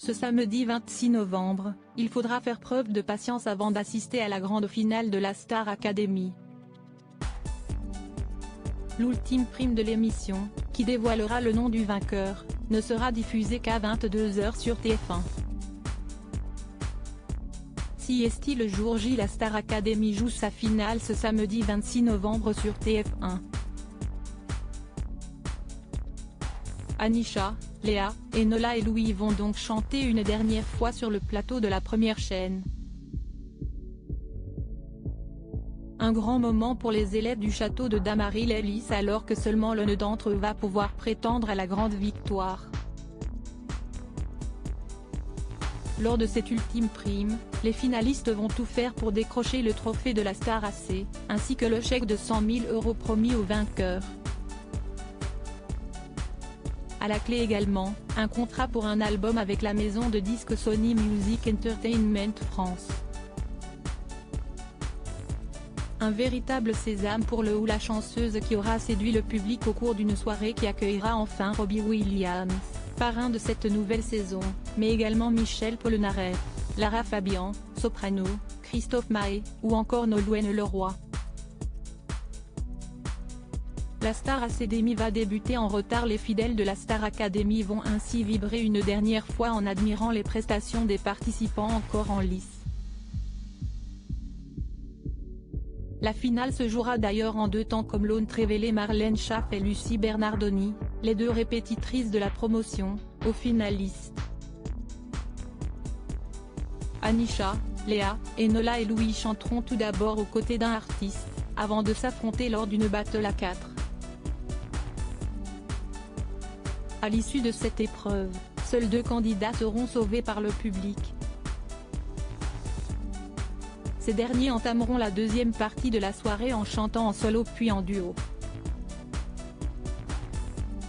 Ce samedi 26 novembre, il faudra faire preuve de patience avant d'assister à la grande finale de la Star Academy. L'ultime prime de l'émission, qui dévoilera le nom du vainqueur, ne sera diffusée qu'à 22 h sur TF1. Si est le jour J, la Star Academy joue sa finale ce samedi 26 novembre sur TF1. Anisha, Léa, Enola et Louis vont donc chanter une dernière fois sur le plateau de la première chaîne. Un grand moment pour les élèves du château de Dammaril-Ellis alors que seulement l'un d'entre eux va pouvoir prétendre à la grande victoire. Lors de cette ultime prime, les finalistes vont tout faire pour décrocher le trophée de la Star AC, ainsi que le chèque de 100 000 € promis au vainqueur. À la clé également, un contrat pour un album avec la maison de disques Sony Music Entertainment France. Un véritable sésame pour le ou la chanteuse qui aura séduit le public au cours d'une soirée qui accueillera enfin Robbie Williams, parrain de cette nouvelle saison, mais également Michel Polnareff, Lara Fabian, soprano, Christophe Maé, ou encore Nolwenn Leroy. La Star Academy va débuter en retard. Les fidèles de la Star Academy vont ainsi vibrer une dernière fois en admirant les prestations des participants encore en lice. La finale se jouera d'ailleurs en deux temps comme l'ont révélé Marlène Schaff et Lucie Bernardoni, les deux répétitrices de la promotion, aux finalistes. Anisha, Léa, Enola et Louis chanteront tout d'abord aux côtés d'un artiste, avant de s'affronter lors d'une battle à 4. À l'issue de cette épreuve, seuls 2 candidats seront sauvés par le public. Ces derniers entameront la deuxième partie de la soirée en chantant en solo puis en duo.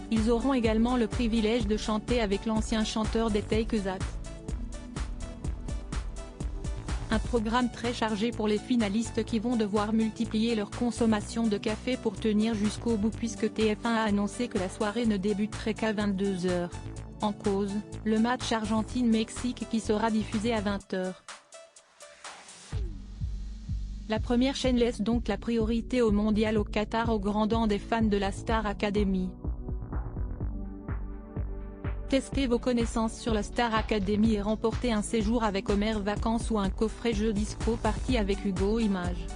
Ils auront également le privilège de chanter avec l'ancien chanteur des Take That. Un programme très chargé pour les finalistes qui vont devoir multiplier leur consommation de café pour tenir jusqu'au bout puisque TF1 a annoncé que la soirée ne débuterait qu'à 22 h. En cause, le match Argentine-Mexique qui sera diffusé à 20 h. La première chaîne laisse donc la priorité au mondial au Qatar au grand dam des fans de la Star Academy. Testez vos connaissances sur la Star Academy et remportez un séjour avec Homer Vacances ou un coffret jeu disco party avec Hugo Images.